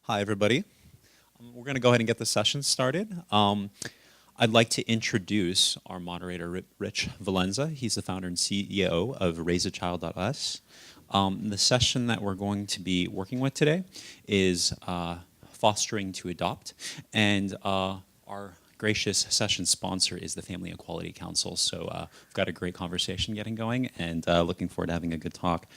Hi, everybody. We're going to go ahead and get the session started. I'd like to introduce our moderator, Rich Valenza. He's the founder and CEO of RaiseAChild.us. The session that we're going to be working with today is Fostering to Adopt, and our gracious session sponsor is the Family Equality Council. So we've got a great conversation getting going, and looking forward to having a good talk.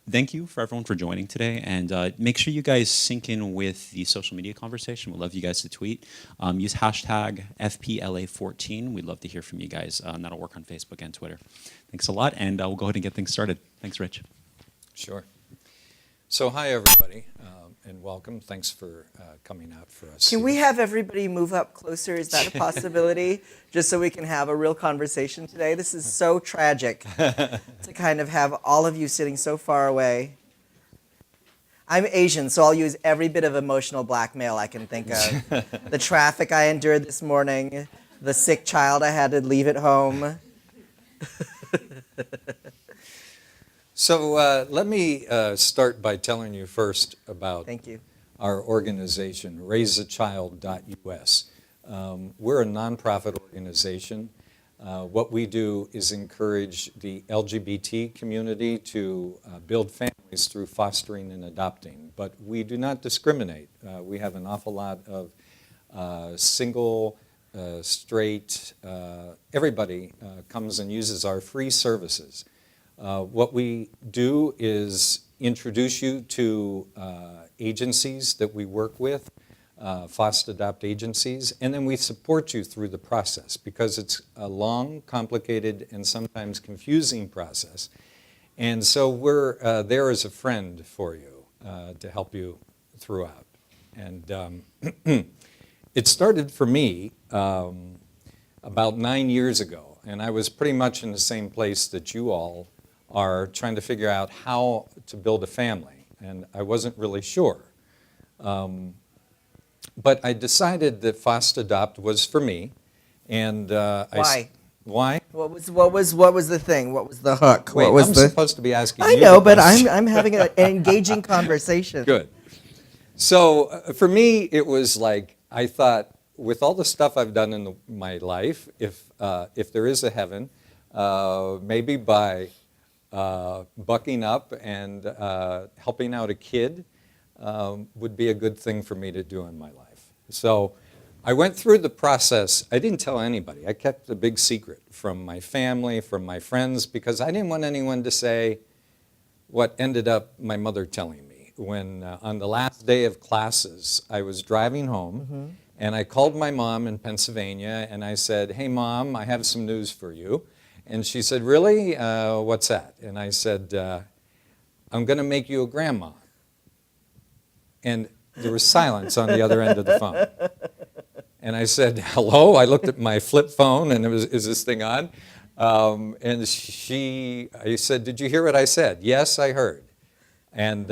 Thank you for everyone for joining today, and make sure you guys sync in with the social media conversation. We'd love you guys to tweet. Use hashtag FPLA14. We'd love to hear from you guys, and that'll work on Facebook and Twitter. Thanks a lot, and we'll go ahead and get things started. Thanks, Rich. Sure. So hi, everybody, and welcome. Thanks for coming out for us. Can we have everybody move up closer? Is that a possibility? Just so we can have a real conversation today. This is so tragic to kind of have all of you sitting so far away. I'm Asian, so I'll use every bit of emotional blackmail I can think of. The traffic I endured this morning, the sick child I had to leave at home. So let me start by telling you first about Thank you. our organization, RaiseAChild.us. We're a nonprofit organization. What we do is encourage the LGBT community to build families through fostering and adopting, but we do not discriminate. We have an awful lot of single, straight, everybody comes and uses our free services. What we do is introduce you to agencies that we work with, Fost-Adopt agencies, and then we support you through the process because it's a long, complicated, and sometimes confusing process. And so we're there as a friend for you to help you throughout. And it started for me about 9 years ago, and I was pretty much in the same place that you all are, trying to figure out how to build a family, and I wasn't really sure. But I decided that Fost-Adopt was for me, and Why? Why? What was the thing? What was the hook? Wait, what was I'm supposed to be asking I you know, the but question. I'm having an engaging conversation. Good. So for me, it was like, I thought, with all the stuff I've done in my life, if there is a heaven, maybe by bucking up and helping out a kid would be a good thing for me to do in my life. So I went through the process. I didn't tell anybody. I kept the big secret from my family, from my friends, because I didn't want anyone to say what ended up my mother telling me. When on the last day of classes, I was driving home, and I called my mom in Pennsylvania, and I said, "Hey, Mom, I have some news for you." And she said, "Really? What's that?" And I said, "I'm going to make you a grandma." And there was silence on the other end of the phone. And I said, "Hello?" I looked at my flip phone, and is this thing on? And I said, "Did you hear what I said?" "Yes, I heard." And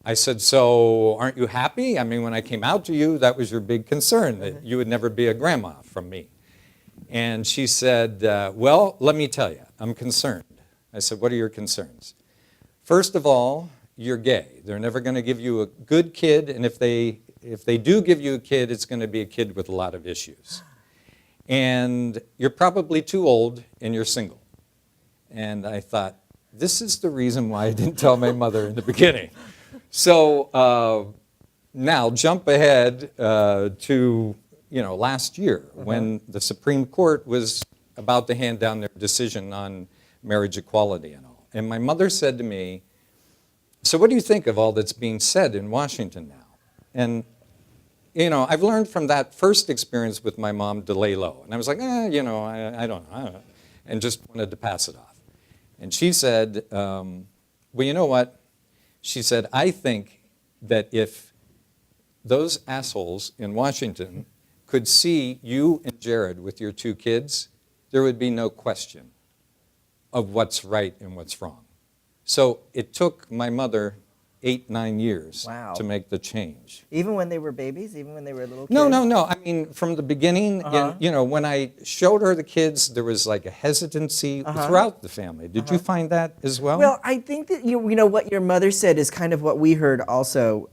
I said, "So aren't you happy? I mean, when I came out to you, that was your big concern, that you would never be a grandma from me." And she said, "Well, let me tell you, I'm concerned." I said, "What are your concerns?" "First of all, you're gay. They're never going to give you a good kid, and if they do give you a kid, it's going to be a kid with a lot of issues. And you're probably too old, and you're single." And I thought, this is the reason why I didn't tell my mother in the beginning. So now jump ahead to last year, when the Supreme Court was about to hand down their decision on marriage equality and all. And my mother said to me, "So what do you think of all that's being said in Washington now?" And, I've learned from that first experience with my mom to lay low. And I was like, I don't know, and just wanted to pass it off. And she said, "Well, you know what?" She said, "I think that if those assholes in Washington could see you and Jared with your two kids, there would be no question of what's right and what's wrong." So it took my mother 8, 9 years Wow. to make the change. Even when they were babies, even when they were little kids? No. I mean, from the beginning, Uh-huh. when I showed her the kids, there was like a hesitancy throughout the family. Did you find that as well? Well, I think that you know what your mother said is kind of what we heard also.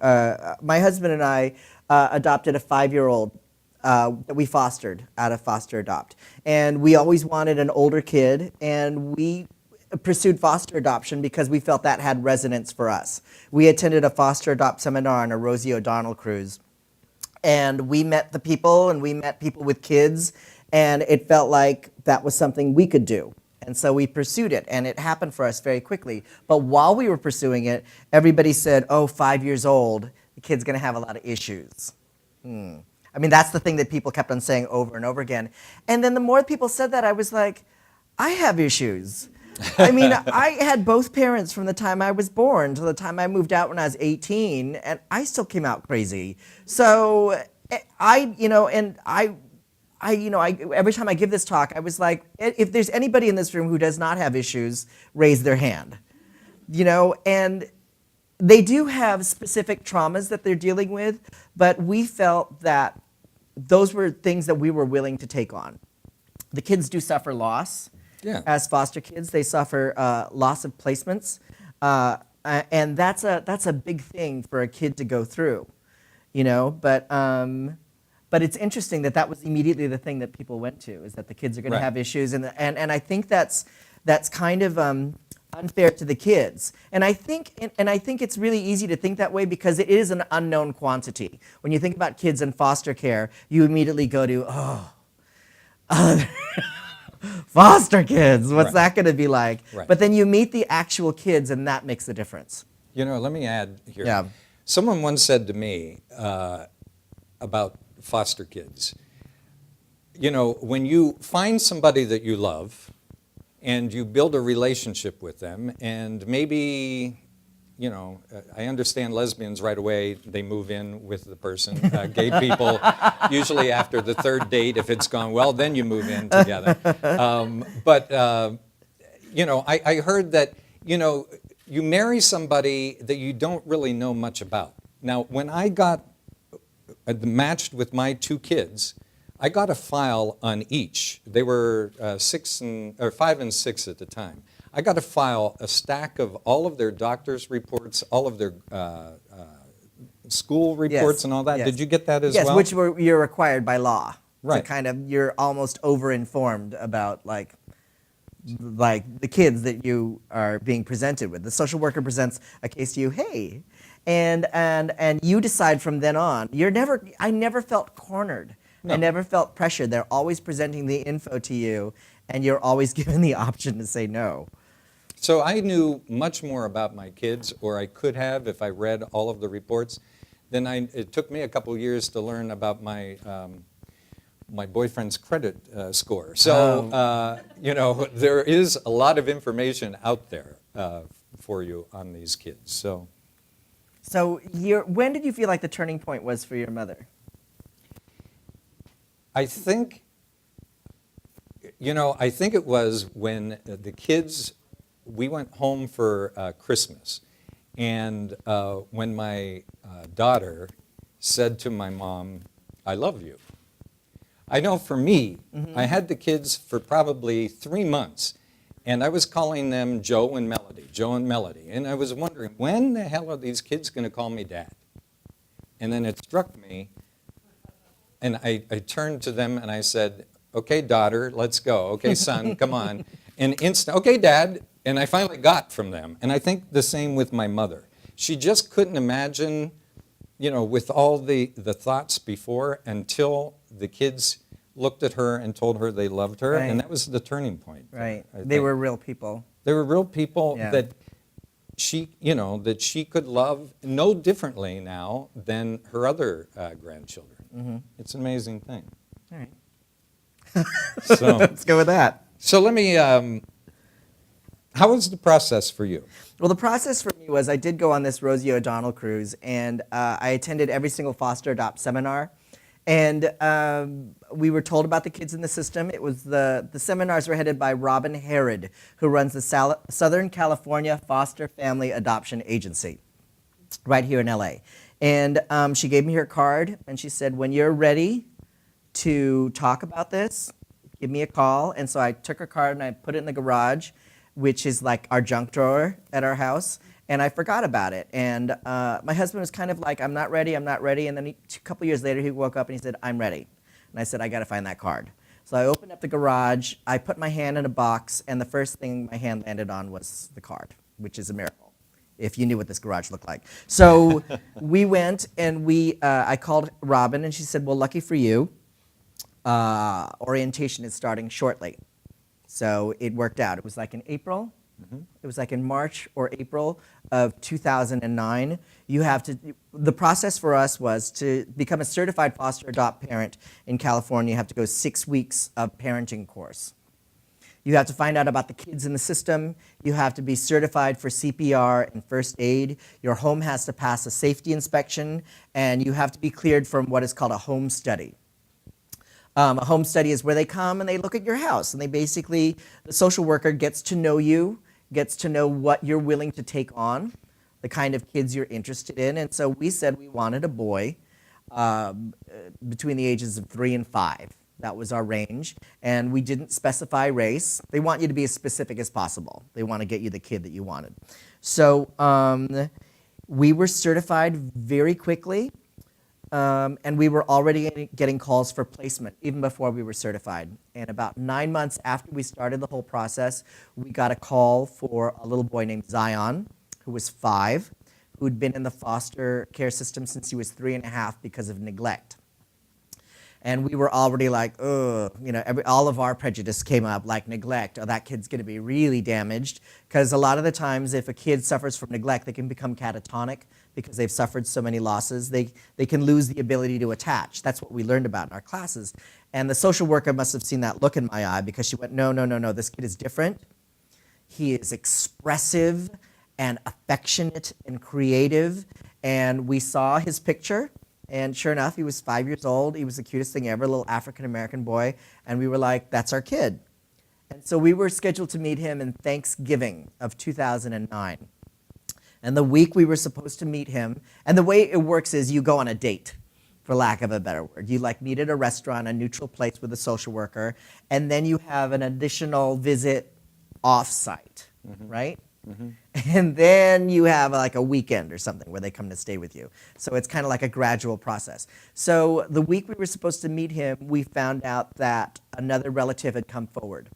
My husband and I adopted a 5-year-old that we fostered out of Fost-Adopt, and we always wanted an older kid, and we pursued foster adoption because we felt that had resonance for us. We attended a foster adopt seminar on a Rosie O'Donnell cruise, and we met the people, and we met people with kids, and it felt like that was something we could do. And so we pursued it, and it happened for us very quickly. But while we were pursuing it, everybody said, oh, 5 years old, the kid's going to have a lot of issues. I mean, that's the thing that people kept on saying over and over again. And then the more people said that, I was like, I have issues. I mean, I had both parents from the time I was born to the time I moved out when I was 18, and I still came out crazy. So every time I give this talk, I was like, if there's anybody in this room who does not have issues, raise their hand. And they do have specific traumas that they're dealing with, but we felt that those were things that we were willing to take on. The kids do suffer loss. Yeah. As foster kids, they suffer loss of placements, and that's a big thing for a kid to go through, But it's interesting that was immediately the thing that people went to, is that the kids are going to have issues, and I think that's kind of unfair to the kids, and I think it's really easy to think that way because it is an unknown quantity. When you think about kids in foster care, you immediately go to foster kids, what's that going to be like? Right. But then you meet the actual kids, and that makes the difference. Let me add here. Yeah. Someone once said to me about foster kids, when you find somebody that you love and you build a relationship with them, and maybe, I understand lesbians right away, they move in with the person. Gay people, usually after the third date, if it's gone well, then you move in together. I heard that, you marry somebody that you don't really know much about. Now, when I got matched with my 2 kids, I got a file on each. They were 5 and 6 at the time. I got a stack of all of their doctor's reports, all of their school reports and all that. Yes. Did you get that as well? Yes, which you're required by law. Right. You're almost over-informed about like the kids that you are being presented with. The social worker presents a case to you, hey, and you decide from then on. I never felt cornered. No. I never felt pressured. They're always presenting the info to you, and you're always given the option to say no. So I knew much more about my kids, or I could have if I read all of the reports. Then it took me a couple of years to learn about my boyfriend's credit score. So, there is a lot of information out there for you on these kids. So when did you feel like the turning point was for your mother? I think it was when the kids, we went home for Christmas, and when my daughter said to my mom, I love you. I know for me, I had the kids for probably 3 months, and I was calling them Joe and Melody, and I was wondering, when the hell are these kids going to call me Dad? And then it struck me, and I turned to them and I said, okay, daughter, let's go. Okay, son, come on. And okay, Dad. And I finally got from them. And I think the same with my mother. She just couldn't imagine, with all the thoughts before, until the kids looked at her and told her they loved her. Right. And that was the turning point. Right. I They think. were real people. They were real people Yeah. that she could love no differently now than her other grandchildren. Mm-hmm. It's an amazing thing. All right. So Let's go with that. So let me, how was the process for you? Well, the process for me was I did go on this Rosie O'Donnell cruise, and I attended every single foster adopt seminar. And we were told about the kids in the system. It was the seminars were headed by Robin Herod, who runs the Southern California Foster Family Adoption Agency. right here in LA. And she gave me her card, and she said, when you're ready to talk about this, give me a call. And so I took her card and I put it in the garage, which is like our junk drawer at our house, and I forgot about it. And my husband was kind of like, I'm not ready, I'm not ready. And then a couple years later, he woke up and he said, I'm ready. And I said, I got to find that card. So I opened up the garage, I put my hand in a box, and the first thing my hand landed on was the card, which is a miracle, if you knew what this garage looked like. So we went and I called Robin, and she said, well, lucky for you, orientation is starting shortly. So it worked out. It was like in April. It was like in March or April of 2009. The process for us was to become a certified foster adopt parent in California. You have to go 6 weeks of parenting course. You have to find out about the kids in the system. You have to be certified for CPR and first aid. Your home has to pass a safety inspection, and you have to be cleared from what is called a home study. A home study is where they come and they look at your house, and the social worker gets to know you, gets to know what you're willing to take on, the kind of kids you're interested in. And so we said we wanted a boy between the ages of 3 and 5. That was our range. And we didn't specify race. They want you to be as specific as possible. They want to get you the kid that you wanted. So we were certified very quickly. And we were already getting calls for placement even before we were certified. And about 9 months after we started the whole process, we got a call for a little boy named Zion, who was 5, who'd been in the foster care system since he was 3 and a half because of neglect. And we were already like, ugh, all of our prejudice came up, like neglect. Oh, that kid's going to be really damaged. Because a lot of the times, if a kid suffers from neglect, they can become catatonic because they've suffered so many losses. They can lose the ability to attach. That's what we learned about in our classes. And the social worker must have seen that look in my eye, because she went, no, this kid is different. He is expressive and affectionate and creative. And we saw his picture. And sure enough, he was 5 years old. He was the cutest thing ever, a little African-American boy. And we were like, that's our kid. And so we were scheduled to meet him in Thanksgiving of 2009. And the week we were supposed to meet him, and the way it works is you go on a date, for lack of a better word. You meet at a restaurant, a neutral place with a social worker, and then you have an additional visit off-site, right? And then you have like a weekend or something where they come to stay with you. So it's kind of like a gradual process. So the week we were supposed to meet him, we found out that another relative had come forward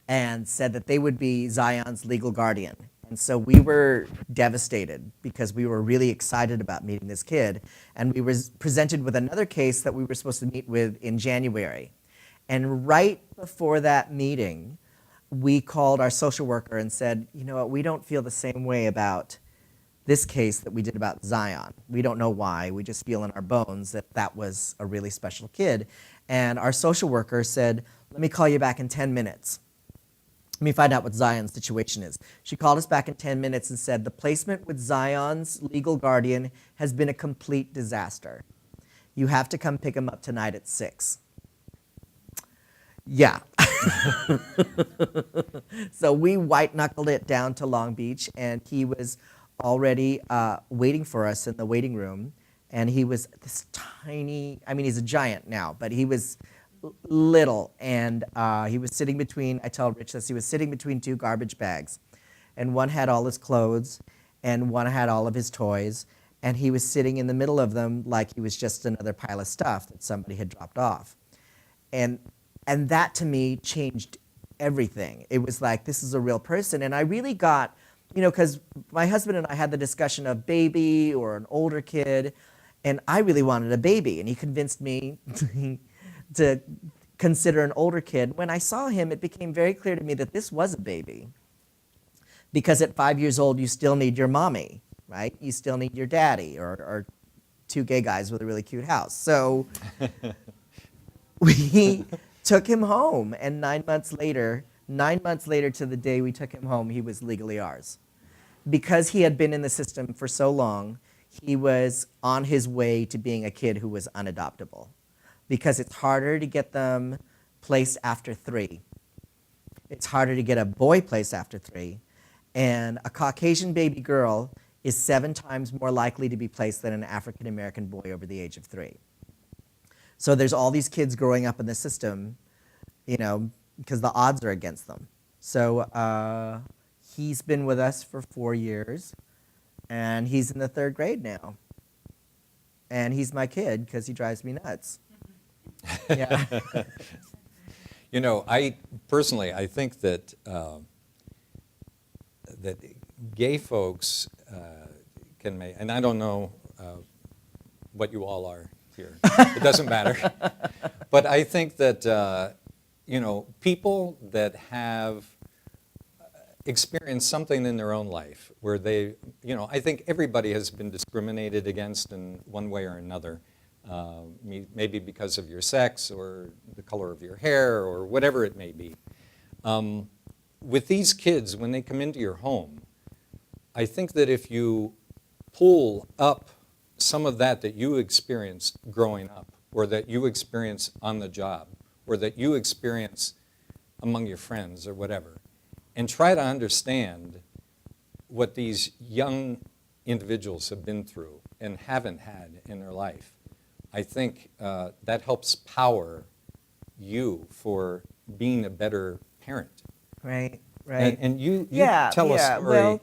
and said that they would be Zion's legal guardian. And so we were devastated because we were really excited about meeting this kid. And we were presented with another case that we were supposed to meet with in January. And right before that meeting, we called our social worker and said, you know what, we don't feel the same way about this case that we did about Zion. We don't know why. We just feel in our bones that that was a really special kid. And our social worker said, let me call you back in 10 minutes. Let me find out what Zion's situation is. She called us back in 10 minutes and said, the placement with Zion's legal guardian has been a complete disaster. You have to come pick him up tonight at 6. Yeah. So we white-knuckled it down to Long Beach, and he was already waiting for us in the waiting room. And he was this tiny, he's a giant now, but he was little. And he was sitting between, I tell Rich this, he was sitting between 2 garbage bags. And one had all his clothes, and one had all of his toys. And he was sitting in the middle of them like he was just another pile of stuff that somebody had dropped off. And that, to me, changed everything. It was like, this is a real person. And I really got, because my husband and I had the discussion of baby or an older kid, and I really wanted a baby. And he convinced me to consider an older kid. When I saw him, it became very clear to me that this was a baby. Because at 5 years old, you still need your mommy, right? You still need your daddy, or 2 gay guys with a really cute house. So we took him home, and 9 months later to the day we took him home, he was legally ours. Because he had been in the system for so long, he was on his way to being a kid who was unadoptable. Because it's harder to get them placed after 3. It's harder to get a boy placed after 3. And a Caucasian baby girl is 7 times more likely to be placed than an African American boy over the age of 3. So there's all these kids growing up in the system, you know, because the odds are against them. So he's been with us for 4 years, and he's in the 3rd grade now. And he's my kid because he drives me nuts. Yeah. You know, I personally, I think that that gay folks can make, and I don't know what you all are here. It doesn't matter. But I think that, you know, people that have experienced something in their own life where they, you know, I think everybody has been discriminated against in one way or another. Maybe because of your sex or the color of your hair or whatever it may be. With these kids, when they come into your home, I think that if you pull up some of that you experienced growing up, or that you experience on the job, or that you experience among your friends or whatever, and try to understand what these young individuals have been through and haven't had in their life, I think that helps power you for being a better parent. Right, right. And you yeah, tell a yeah. story. Well,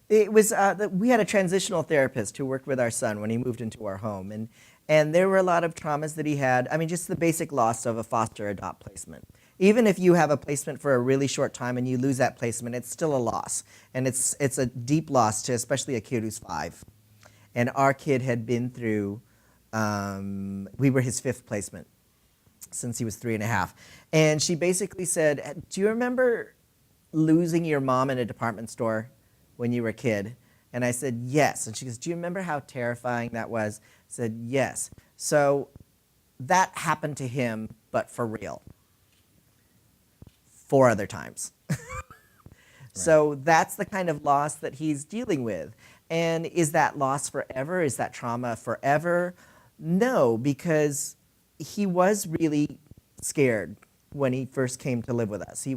it was we had a transitional therapist who worked with our son when he moved into our home, and there were a lot of traumas that he had. I mean, just the basic loss of a foster adopt placement. Even if you have a placement for a really short time and you lose that placement, it's still a loss, and it's a deep loss to especially a kid who's 5. And our kid had been through. We were his 5th placement since he was 3.5. And she basically said, do you remember losing your mom in a department store when you were a kid? And I said, yes. And she goes, do you remember how terrifying that was? I said, yes. So that happened to him, but for real. 4 other times. So that's the kind of loss that he's dealing with. And is that loss forever? Is that trauma forever? No, because he was really scared when he first came to live with us. He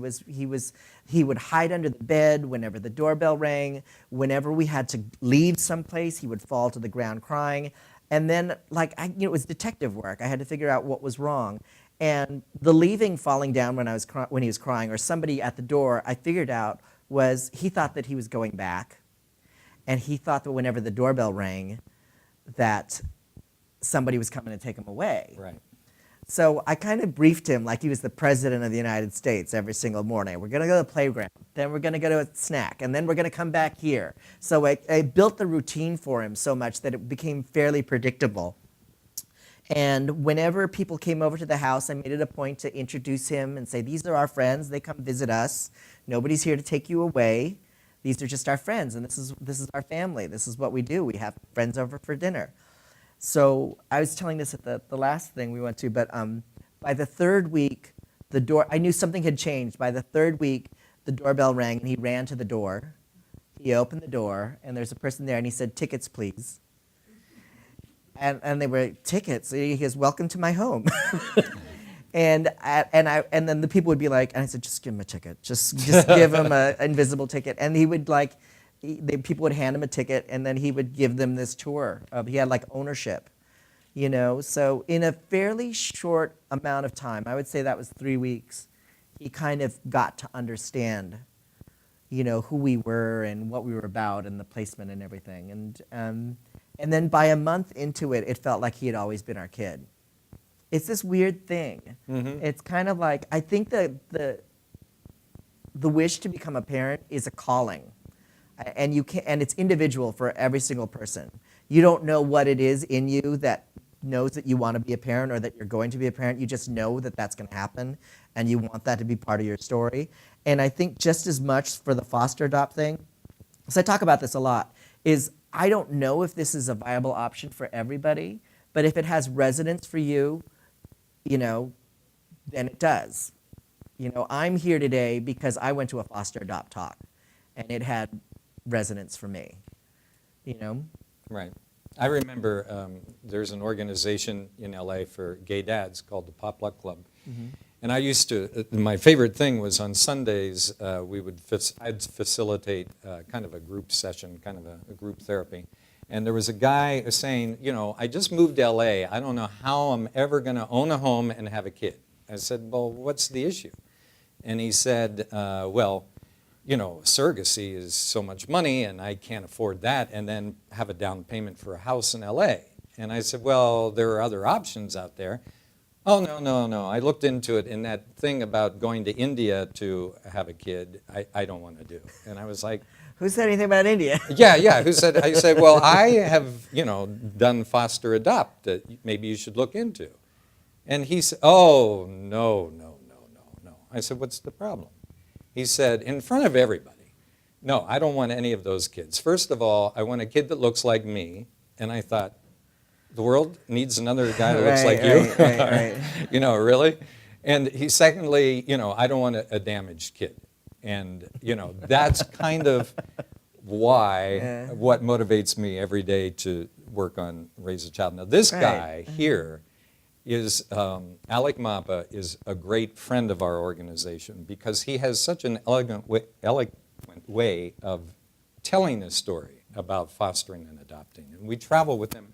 would hide under the bed whenever the doorbell rang. Whenever we had to leave someplace, he would fall to the ground crying. And then, it was detective work. I had to figure out what was wrong. And the leaving, falling down when he was crying, or somebody at the door, I figured out was he thought that he was going back, and he thought that whenever the doorbell rang, that somebody was coming to take him away. Right. So I kind of briefed him like he was the president of the United States every single morning. We're going to go to the playground, then we're going to go to a snack, and then we're going to come back here. So I built the routine for him so much that it became fairly predictable. And whenever people came over to the house, I made it a point to introduce him and say, these are our friends. They come visit us. Nobody's here to take you away. These are just our friends, and this is our family. This is what we do. We have friends over for dinner. So I was telling this at the last thing we went to, but by the 3rd week, I knew something had changed. By the 3rd week, the doorbell rang, and he ran to the door. He opened the door, and there's a person there, and he said, tickets, please. And they were tickets. He goes, welcome to my home. and then the people would be like, and I said, just give him a ticket. Just give him an invisible ticket. And he would people would hand him a ticket, and then he would give them this tour. He had ownership, So in a fairly short amount of time, I would say that was 3 weeks, he kind of got to understand, who we were and what we were about and the placement and everything. And then by a month into it, it felt like he had always been our kid. It's this weird thing. Mm-hmm. It's kind of like, I think that the wish to become a parent is a calling. And it's individual for every single person. You don't know what it is in you that knows that you want to be a parent or that you're going to be a parent. You just know that that's going to happen, and you want that to be part of your story. And I think just as much for the foster adopt thing, because I talk about this a lot, is I don't know if this is a viable option for everybody, but if it has resonance for you, then it does. I'm here today because I went to a foster adopt talk, and it had resonance for me, Right. I remember there's an organization in LA for gay dads called the Pop Luck Club. Mm-hmm. And I used to, my favorite thing was on Sundays, I'd facilitate kind of a group session, kind of a group therapy. And there was a guy saying, you know, I just moved to LA. I don't know how I'm ever going to own a home and have a kid. I said, well, what's the issue? And he said, well, you know, surrogacy is so much money and I can't afford that and then have a down payment for a house in LA. And I said, well, there are other options out there. Oh, no. I looked into it, and that thing about going to India to have a kid, I don't want to do. And I was like, Who said anything about India? yeah. Who said? I said, well, I have, you know, done foster adopt that maybe you should look into. And he said, oh, no. I said, what's the problem? He said, in front of everybody, no, I don't want any of those kids. First of all, I want a kid that looks like me. And I thought, the world needs another guy that looks like you. Right. You know, really? And secondly, you know, I don't want a damaged kid. And, you know, that's kind of why, what motivates me every day to work on Raise a Child. Now, this guy here is, Alec Mapa is a great friend of our organization because he has such an eloquent way of telling this story about fostering and adopting. And we travel with him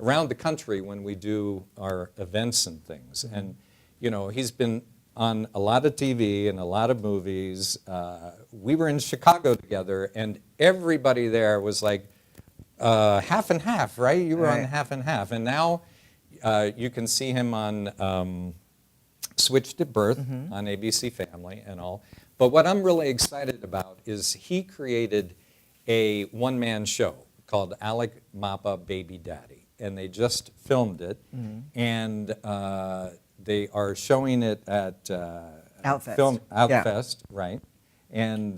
around the country when we do our events and things. And, you know, he's been on a lot of TV and a lot of movies. We were in Chicago together, and everybody there was like half and half, right? You were on half and half. And now you can see him on Switched at Birth on ABC Family and all. But what I'm really excited about is he created a one-man show called Alec Mapa Baby Daddy. And they just filmed it, and they are showing it at Outfest, right? And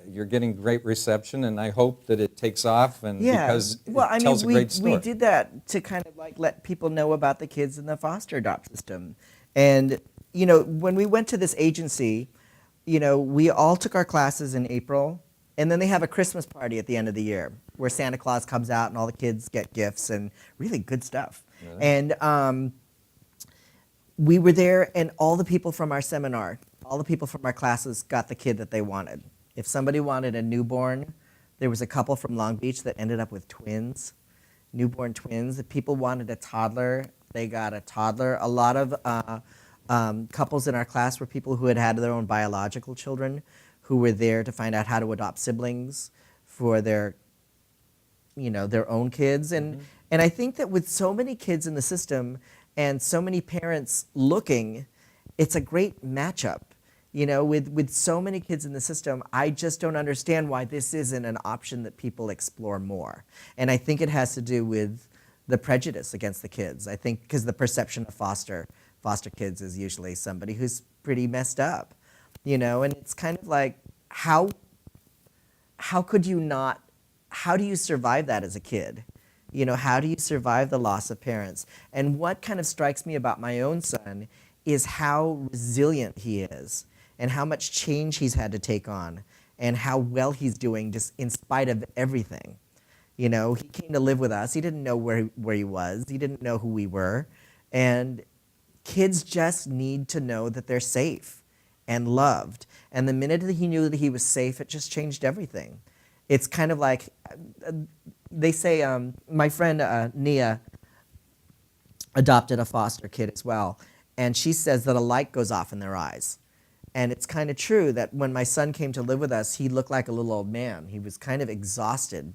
you're getting great reception, and I hope that it takes off, and because it tells a great story. We did that to kind of like let people know about the kids in the foster adopt system. And, you know, when we went to this agency, you know, we all took our classes in April, and then they have a Christmas party at the end of the year where Santa Claus comes out and all the kids get gifts and really good stuff. Really? And we were there, and all the people from our seminar, all the people from our classes got the kid that they wanted. If somebody wanted a newborn, there was a couple from Long Beach that ended up with twins, newborn twins. If people wanted a toddler, they got a toddler. A lot of couples in our class were people who had had their own biological children who were there to find out how to adopt siblings for their, you know, their own kids. And I think that with so many kids in the system and so many parents looking, it's a great matchup. You know, with so many kids in the system, I just don't understand why this isn't an option that people explore more. And I think it has to do with the prejudice against the kids. I think because the perception of foster kids is usually somebody who's pretty messed up. You know, and it's kind of like, how could you not, how do you survive that as a kid? You know, how do you survive the loss of parents? And what kind of strikes me about my own son is how resilient he is and how much change he's had to take on and how well he's doing just in spite of everything. You know, he came to live with us. He didn't know where he was. He didn't know who we were. And kids just need to know that they're safe and loved. And the minute that he knew that he was safe, it just changed everything. It's kind of like, they say, my friend Nia adopted a foster kid as well. And she says that a light goes off in their eyes. And it's kind of true that when my son came to live with us, he looked like a little old man. He was kind of exhausted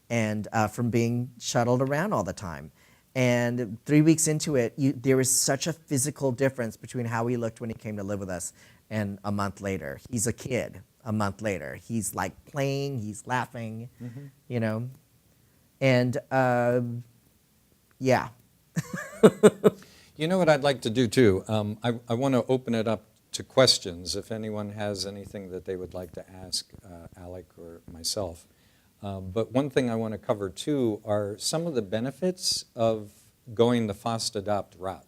and from being shuttled around all the time. And 3 weeks into it, there was such a physical difference between how he looked when he came to live with us and a month later. He's a kid a month later. He's like playing, he's laughing, you know. And yeah. You know what I'd like to do too? I want to open it up to questions if anyone has anything that they would like to ask Alec or myself. But one thing I want to cover too are some of the benefits of going the Fost-Adopt route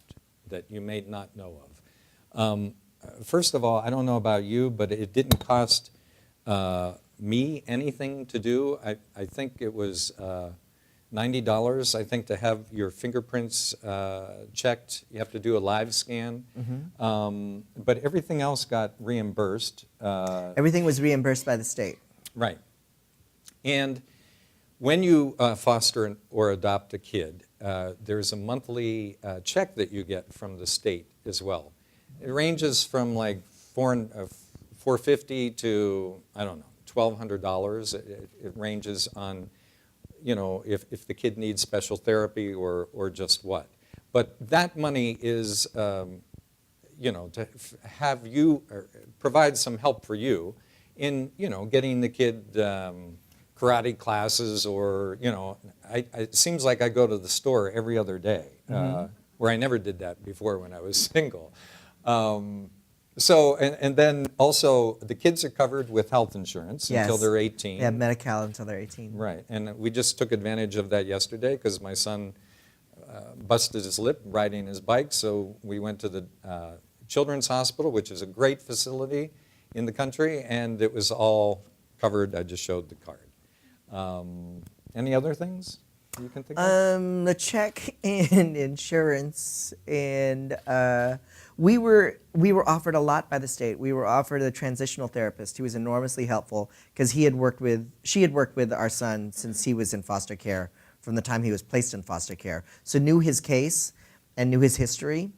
that you may not know of. First of all, I don't know about you, but it didn't cost me anything to do. I think it was $90, I think, to have your fingerprints checked. You have to do a live scan. But everything else got reimbursed. Everything was reimbursed by the state. Right. And when you foster or adopt a kid, there's a monthly check that you get from the state as well. It ranges from like $450 to, I don't know, $1,200. It ranges on, you know, if the kid needs special therapy or just what. But that money is, you know, to have you provide some help for you in, you know, getting the kid karate classes, or, you know, it seems like I go to the store every other day, where I never did that before when I was single. So, and then also the kids are covered with health insurance until they're 18. They have Medi-Cal until they're 18. Right, and we just took advantage of that yesterday because my son busted his lip riding his bike, so we went to the Children's Hospital, which is a great facility in the country, and it was all covered. I just showed the card. Any other things you can think of? The check and insurance, and we were offered a lot by the state. We were offered a transitional therapist who was enormously helpful because she had worked with our son since he was in foster care, from the time he was placed in foster care. So knew his case and knew his history,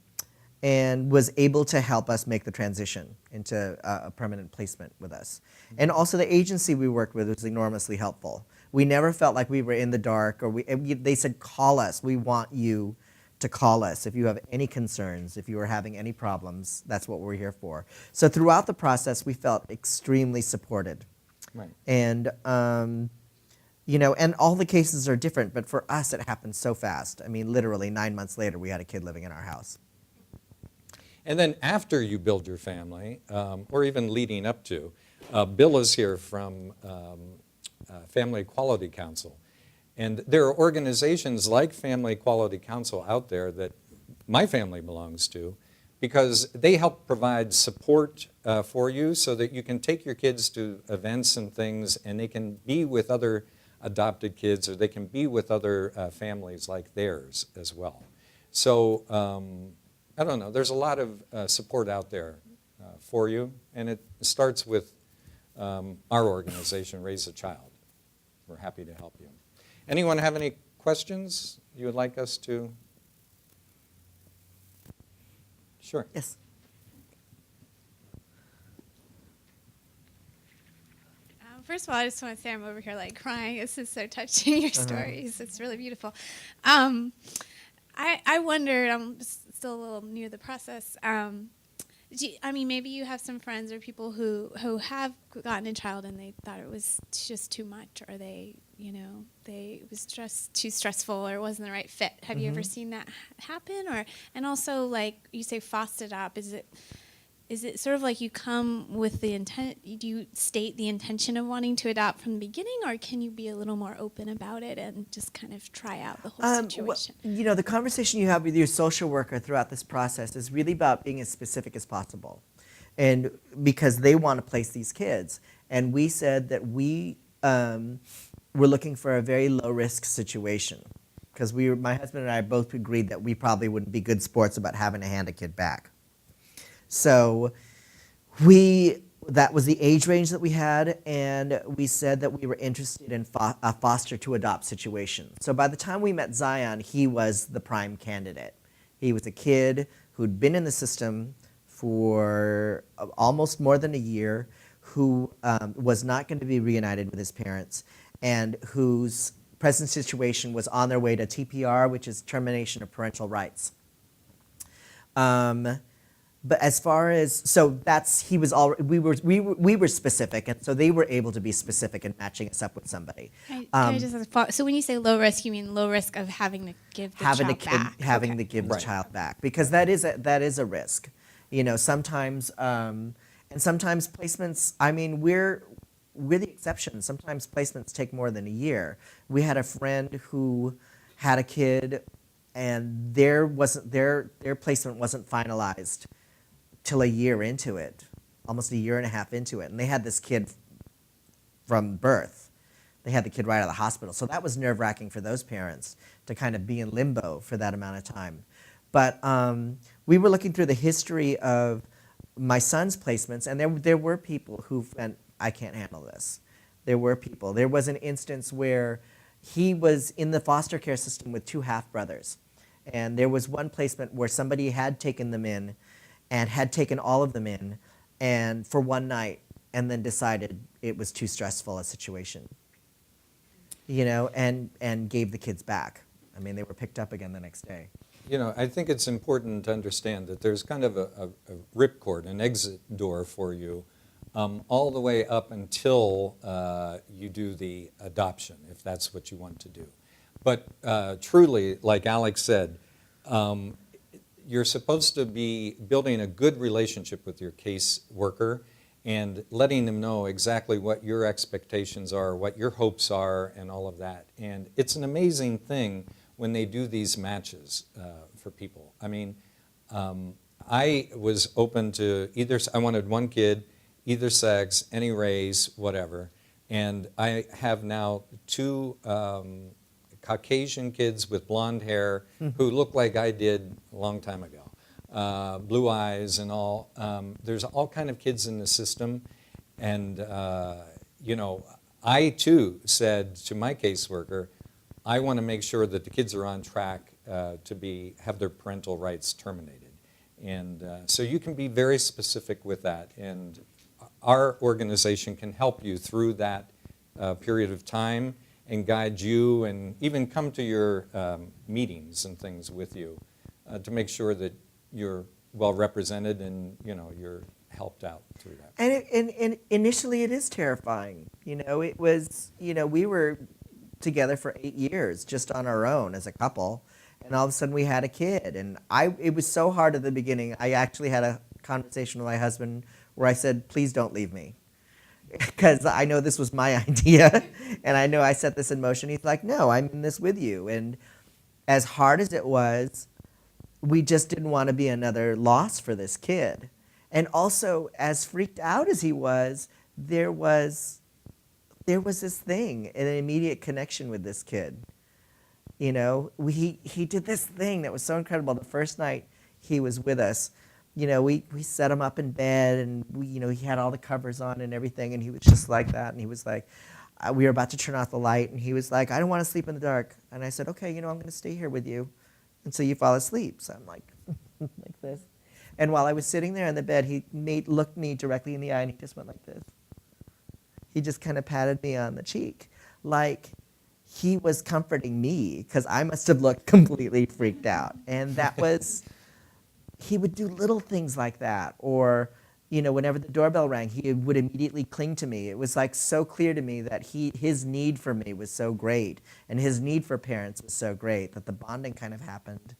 and was able to help us make the transition into a permanent placement with us. And also the agency we worked with was enormously helpful. We never felt like we were in the dark, or they said, call us. We want you to call us if you have any concerns, if you are having any problems. That's what we're here for. So throughout the process, we felt extremely supported. Right. And, you know, and all the cases are different, but for us, it happened so fast. I mean, literally 9 months later, we had a kid living in our house. And then after you build your family, or even leading up to, Bill is here from Family Equality Council. And there are organizations like Family Equality Council out there that my family belongs to, because they help provide support for you so that you can take your kids to events and things, and they can be with other adopted kids, or they can be with other families like theirs as well. So I don't know, there's a lot of support out there for you, and it starts with our organization, Raise a Child. We're happy to help you. Anyone have any questions you would like us to? Sure. Yes. First of all, I just want to say I'm over here like crying. This is so touching, your stories. It's really beautiful. I wondered, I'm still a little new to the process. I mean, maybe you have some friends or people who have gotten a child and they thought it was just too much, or they, you know, it was just too stressful, or it wasn't the right fit. Have you ever seen that happen? Or, and also, like you say, Fost-Adopt, is it sort of like you come with the intent, do you state the intention of wanting to adopt from the beginning, or can you be a little more open about it and just kind of try out the whole situation? Well, you know, the conversation you have with your social worker throughout this process is really about being as specific as possible. And because they want to place these kids. And we said that we were looking for a very low-risk situation, because my husband and I both agreed that we probably wouldn't be good sports about having to hand a kid back. So that was the age range that we had, and we said that we were interested in a foster to adopt situation. So by the time we met Zion, he was the prime candidate. He was a kid who'd been in the system for almost more than a year, who was not going to be reunited with his parents, and whose present situation was on their way to TPR, which is termination of parental rights. But as far as, so that's, we were specific, and so they were able to be specific in matching us up with somebody. Can I just ask a follow-up? So when you say low risk, you mean low risk of having to give the child back? Having to give the child back, because that is a risk. You know, sometimes, and sometimes placements, I mean, we're the exception. Sometimes placements take more than a year. We had a friend who had a kid, and their placement wasn't finalized till a year into it, almost a year and a half into it. And they had this kid from birth. they had the kid right out of the hospital. So that was nerve-wracking for those parents to kind of be in limbo for that amount of time. But we were looking through the history of my son's placements, and there were people who went, I can't handle this. There were people. There was an instance where he was in the foster care system with 2 half-brothers. And there was one placement where somebody had taken them in and had taken all of them in and for one night and then decided it was too stressful a situation, you know, and gave the kids back. I mean, they were picked up again the next day. You know, I think it's important to understand that there's kind of a ripcord, an exit door for you all the way up until you do the adoption, if that's what you want to do. But truly, like Alex said, you're supposed to be building a good relationship with your case worker and letting them know exactly what your expectations are, what your hopes are, and all of that. And it's an amazing thing when they do these matches for people. I mean, I was open to either, I wanted one kid, either sex, any race, whatever. And I have now 2 Caucasian kids with blonde hair who look like I did a long time ago. Blue eyes and all. There's all kind of kids in the system. And, you know, I too said to my caseworker, I want to make sure that the kids are on track to have their parental rights terminated. And so you can be very specific with that. And our organization can help you through that period of time and guide you and even come to your meetings and things with you to make sure that you're well represented and, you know, you're helped out through that. And initially it is terrifying. You know, it was, you know, we were together for 8 years just on our own as a couple, and all of a sudden we had a kid. And it was so hard at the beginning. I actually had a conversation with my husband where I said, please don't leave me, because I know this was my idea, and I know I set this in motion. He's like, no, I'm in this with you. And as hard as it was, we just didn't want to be another loss for this kid. And also, as freaked out as he was, there was this thing, an immediate connection with this kid. You know, he did this thing that was so incredible. The first night he was with us, you know, we set him up in bed, and you know, he had all the covers on and everything, and he was just like that. And he was like, we were about to turn off the light, and he was like, I don't want to sleep in the dark. And I said, okay, you know, I'm going to stay here with you until you fall asleep. So I'm like, like this. And while I was sitting there in the bed, he looked me directly in the eye, and he just went like this. He just kind of patted me on the cheek, like he was comforting me, because I must have looked completely freaked out. And that was, he would do little things like that. Or, you know, whenever the doorbell rang, he would immediately cling to me. It was like so clear to me that his need for me was so great, and his need for parents was so great, that the bonding kind of happened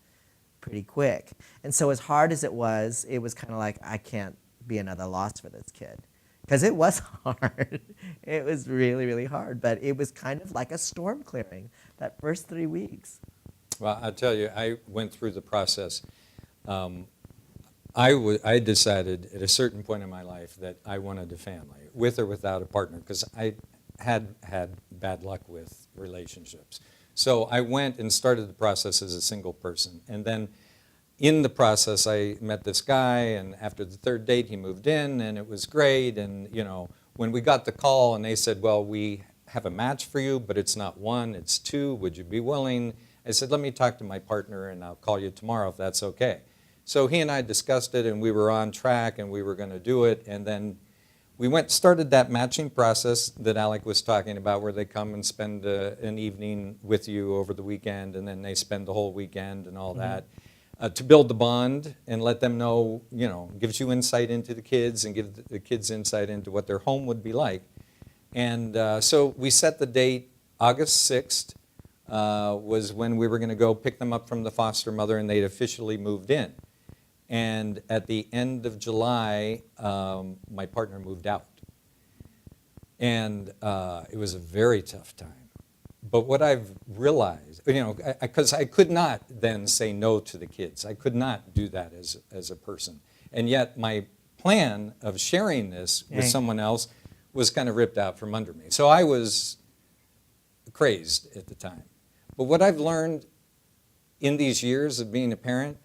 pretty quick. And so as hard as it was kind of like, I can't be another loss for this kid. Because it was hard. It was really, really hard. But it was kind of like a storm clearing that first 3 weeks. Well, I'll tell you, I went through the process. I decided at a certain point in my life that I wanted a family, with or without a partner, because I had bad luck with relationships. So I went and started the process as a single person. And then in the process, I met this guy, and after the 3rd date, he moved in, and it was great. And, you know, when we got the call and they said, well, we have a match for you, but it's not 1, it's 2. Would you be willing? I said, let me talk to my partner, and I'll call you tomorrow if that's okay. So he and I discussed it, and we were on track, and we were going to do it. And then we started that matching process that Alec was talking about, where they come and spend an evening with you over the weekend, and then they spend the whole weekend and all that. To build the bond and let them know, you know, gives you insight into the kids and give the kids insight into what their home would be like. And so we set the date, August 6th was when we were going to go pick them up from the foster mother, and they'd officially moved in. And at the end of July, my partner moved out. And it was a very tough time. But what I've realized, you know, because I could not then say no to the kids. I could not do that as a person. And yet my plan of sharing this with someone else was kind of ripped out from under me. So I was crazed at the time. But what I've learned in these years of being a parent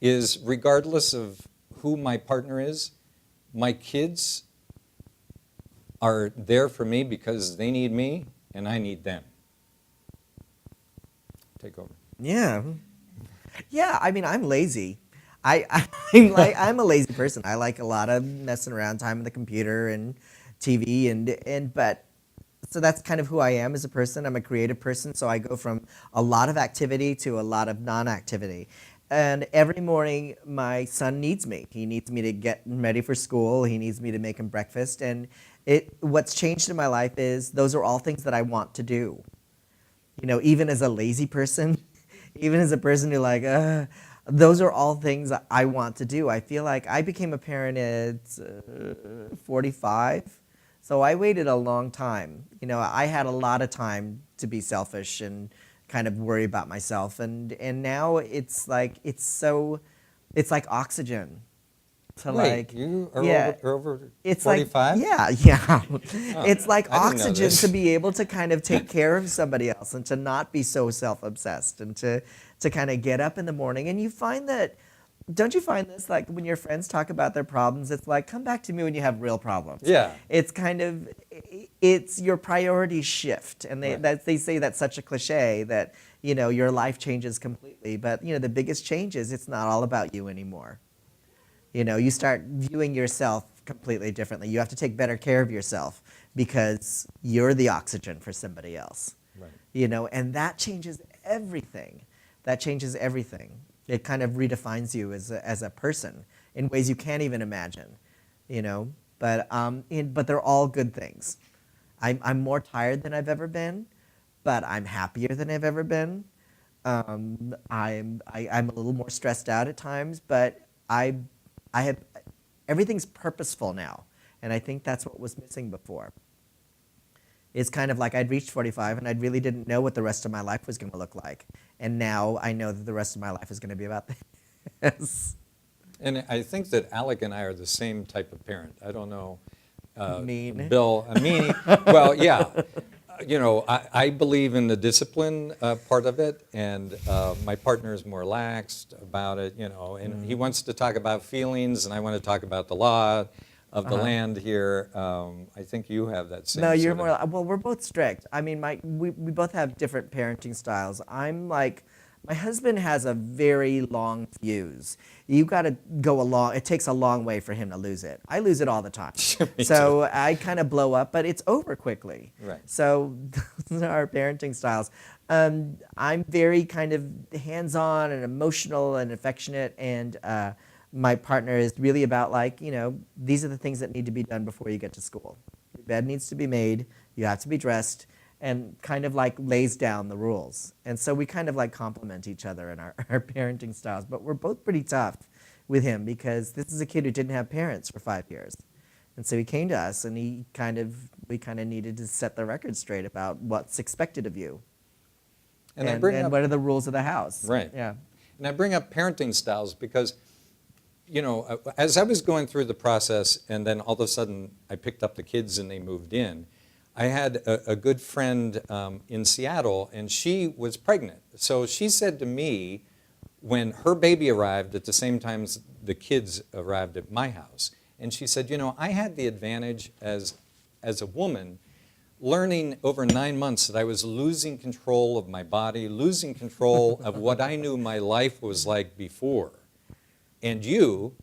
is regardless of who my partner is, my kids are there for me because they need me and I need them. Take over. Yeah. Yeah, I mean, I'm lazy. I'm a lazy person. I like a lot of messing around, time on the computer and TV but so that's kind of who I am as a person. I'm a creative person, so I go from a lot of activity to a lot of non-activity. And every morning, my son needs me. He needs me to get him ready for school. He needs me to make him breakfast. And what's changed in my life is those are all things that I want to do. You know, even as a lazy person, even as a person who those are all things I want to do. I feel like I became a parent at 45. So I waited a long time. You know, I had a lot of time to be selfish and kind of worry about myself. And now it's like oxygen. Wait, you are over it's 45? Like, yeah. Oh, it's like I didn't know oxygen this. to be able to kind of take care of somebody else and to not be so self-obsessed and to kind of get up in the morning. And you find that, don't you find this, like when your friends talk about their problems, it's like, come back to me when you have real problems. Yeah. It's kind of, it's your priorities shift. And they say that's such a cliche that, you know, your life changes completely. But, you know, the biggest change is it's not all about you anymore. You know, you start viewing yourself completely differently. You have to take better care of yourself because you're the oxygen for somebody else. Right. You know, and that changes everything. That changes everything. It kind of redefines you as a person in ways you can't even imagine. You know, but they're all good things. I'm more tired than I've ever been, but I'm happier than I've ever been. I'm a little more stressed out at times, but I have everything's purposeful now, and I think that's what was missing before. It's kind of like I'd reached 45 and I really didn't know what the rest of my life was going to look like, and now I know that the rest of my life is going to be about this. And I think that Alec and I are the same type of parent. I don't know. Mean. Bill, mean. Well, yeah. You know, I believe in the discipline part of it, and my partner is more relaxed about it, you know, and he wants to talk about feelings, and I want to talk about the law of the land here. I think you have that same No, you're sort of- more. Well, we're both strict. I mean, we both have different parenting styles. I'm like, my husband has a very long fuse. You got to go along. It takes a long way for him to lose it. I lose it all the time. Me So I kind of blow up, but it's over quickly. Right. So those are our parenting styles. I'm very kind of hands-on and emotional and affectionate, and my partner is really about like, you know, these are the things that need to be done before you get to school. Your bed needs to be made. You have to be dressed, and kind of like lays down the rules. And so we kind of like complement each other in our parenting styles. But we're both pretty tough with him because this is a kid who didn't have parents for 5 years. And so he came to us, and we kind of needed to set the record straight about what's expected of you. And And what are the rules of the house. Right. Yeah. And I bring up parenting styles because, you know, as I was going through the process, and then all of a sudden I picked up the kids and they moved in, I had a good friend in Seattle, and she was pregnant. So she said to me, when her baby arrived at the same time as the kids arrived at my house, and she said, you know, I had the advantage as a woman learning over 9 months that I was losing control of my body, losing control of what I knew my life was like before. And you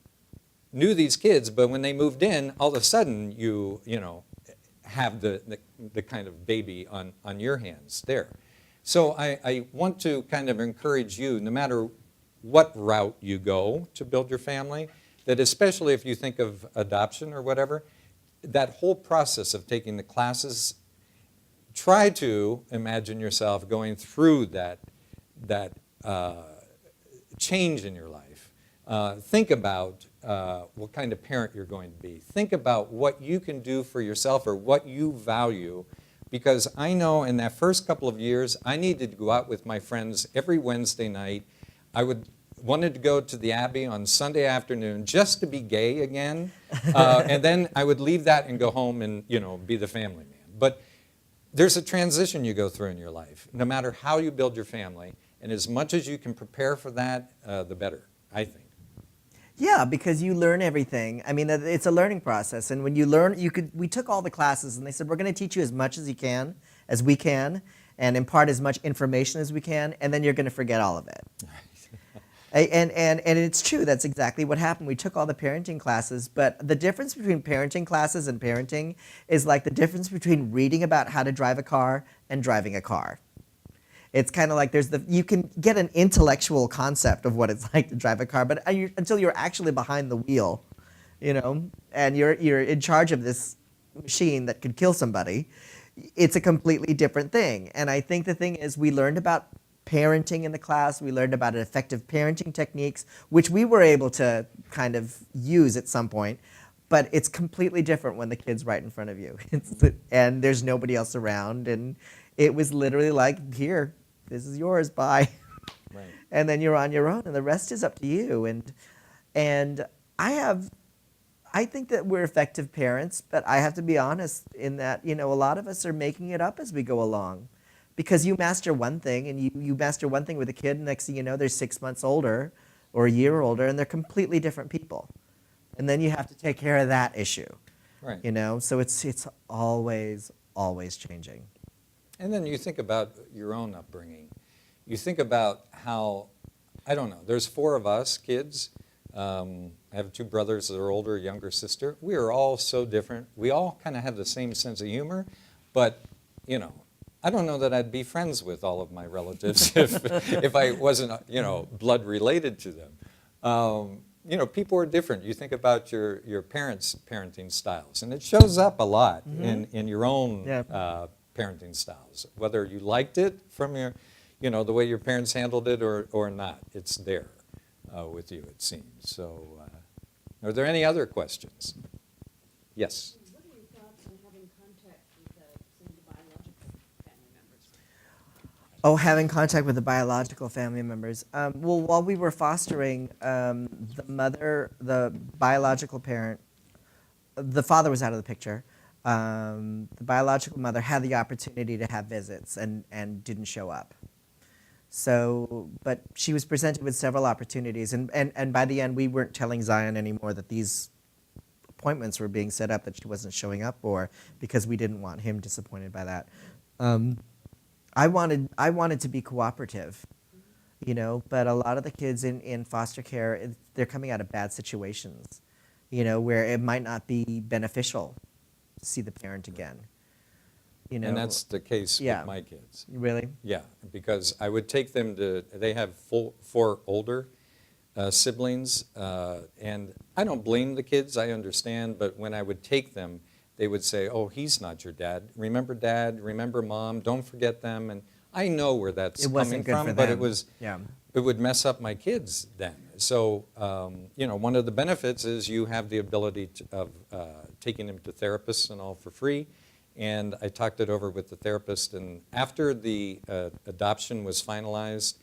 knew these kids, but when they moved in, all of a sudden you know, have the kind of baby on your hands there. So I want to kind of encourage you, no matter what route you go to build your family, that especially if you think of adoption or whatever, that whole process of taking the classes, try to imagine yourself going through that change in your life. Think about what kind of parent you're going to be. Think about what you can do for yourself or what you value, because I know in that first couple of years, I needed to go out with my friends every Wednesday night. I wanted to go to the Abbey on Sunday afternoon just to be gay again, and then I would leave that and go home and, you know, be the family man. But there's a transition you go through in your life, no matter how you build your family. And as much as you can prepare for that, the better, I think. Yeah, because you learn everything. I mean, it's a learning process, and when you learn, we took all the classes, and they said we're going to teach you as much as you can, as we can, and impart as much information as we can, and then you're going to forget all of it. And it's true. That's exactly what happened. We took all the parenting classes, but the difference between parenting classes and parenting is like the difference between reading about how to drive a car and driving a car. It's kind of like you can get an intellectual concept of what it's like to drive a car, but until you're actually behind the wheel, and you're in charge of this machine that could kill somebody, it's a completely different thing. And I think the thing is, we learned about parenting in the class. We learned about effective parenting techniques, which we were able to kind of use at some point. But it's completely different when the kid's right in front of you, and there's nobody else around. And it was literally like, here, this is yours, bye. Right. And then you're on your own, and the rest is up to you. And I think that we're effective parents, but I have to be honest in that, a lot of us are making it up as we go along. Because you master one thing, and you master one thing with a kid, and next thing you know, they're 6 months older or a year older, and they're completely different people. And then you have to take care of that issue. Right. So it's always, always changing. And then you think about your own upbringing. You think about how, I don't know, there's 4 of us kids. I have 2 brothers that are older, a younger sister. We are all so different. We all kind of have the same sense of humor, but, I don't know that I'd be friends with all of my relatives if I wasn't, blood related to them. People are different. You think about your parents' parenting styles, and it shows up a lot in your own parenting styles. Whether you liked it from the way your parents handled it or not, it's there with you, it seems. So, are there any other questions? Yes. What are your thoughts on having contact with some of the biological family members? Oh, having contact with the biological family members. Well, while we were fostering, the biological parent, the father was out of the picture. The biological mother had the opportunity to have visits and didn't show up. So, but she was presented with several opportunities, and by the end, we weren't telling Zion anymore that these appointments were being set up that she wasn't showing up for, because we didn't want him disappointed by that. I wanted to be cooperative, but a lot of the kids in foster care, they're coming out of bad situations, where it might not be beneficial to see the parent again. And that's the case with my kids. Really? Yeah, because I would take them they have 4 older siblings, and I don't blame the kids, I understand, but when I would take them, they would say, oh, he's not your dad. Dad, remember mom, don't forget them. And I know where that's coming from, but it would mess up my kids then. So, one of the benefits is you have the ability of taking them to therapists and all for free. And I talked it over with the therapist, and after the adoption was finalized,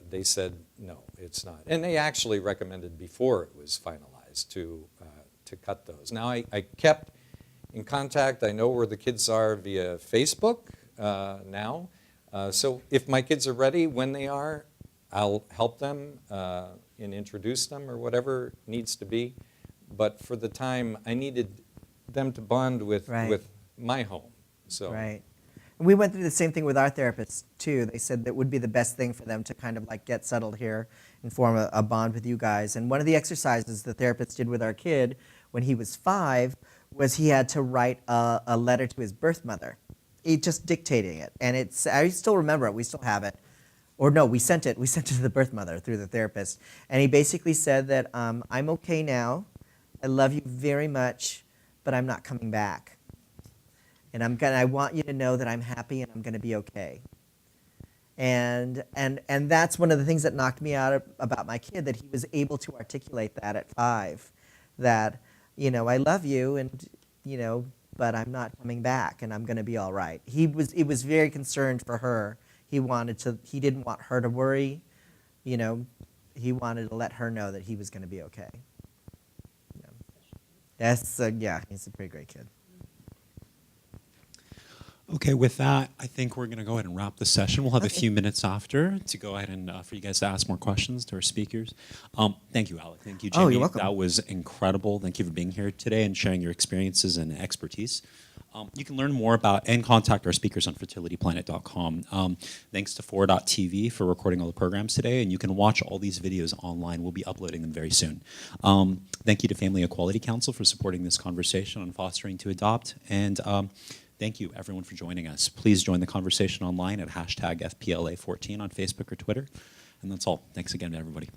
they said, no, it's not. And they actually recommended before it was finalized to cut those. Now, I kept in contact. I know where the kids are via Facebook now. So if my kids are ready, when they are, I'll help them and introduce them or whatever needs to be. But for the time, I needed them to bond with my home. So. Right. And we went through the same thing with our therapists, too. They said that would be the best thing for them to kind of like get settled here and form a bond with you guys. And one of the exercises the therapist did with our kid when he was 5 was he had to write a letter to his birth mother. He just dictating it. And I still remember it. We still have it. Or no, we sent it to the birth mother through the therapist. And he basically said that I'm okay now. I love you very much, but I'm not coming back. And I want you to know that I'm happy and I'm going to be okay. And that's one of the things that knocked me out about my kid, that he was able to articulate that at 5, that, I love you and, but I'm not coming back and I'm going to be all right. It was very concerned for her. He didn't want her to worry, he wanted to let her know that he was going to be okay. Yeah. Yes, he's a pretty great kid. Okay, with that, I think we're going to go ahead and wrap the session. We'll have a Okay. few minutes after to go ahead and for you guys to ask more questions to our speakers. Thank you, Alec. Thank you, Jimmy. Oh, you're welcome. That was incredible. Thank you for being here today and sharing your experiences and expertise. You can learn more about and contact our speakers on fertilityplanet.com. Thanks to FOR.TV for recording all the programs today, and you can watch all these videos online. We'll be uploading them very soon. Thank you to Family Equality Council for supporting this conversation on fostering to adopt, and thank you, everyone, for joining us. Please join the conversation online at #FPLA14 on Facebook or Twitter. And that's all. Thanks again to everybody.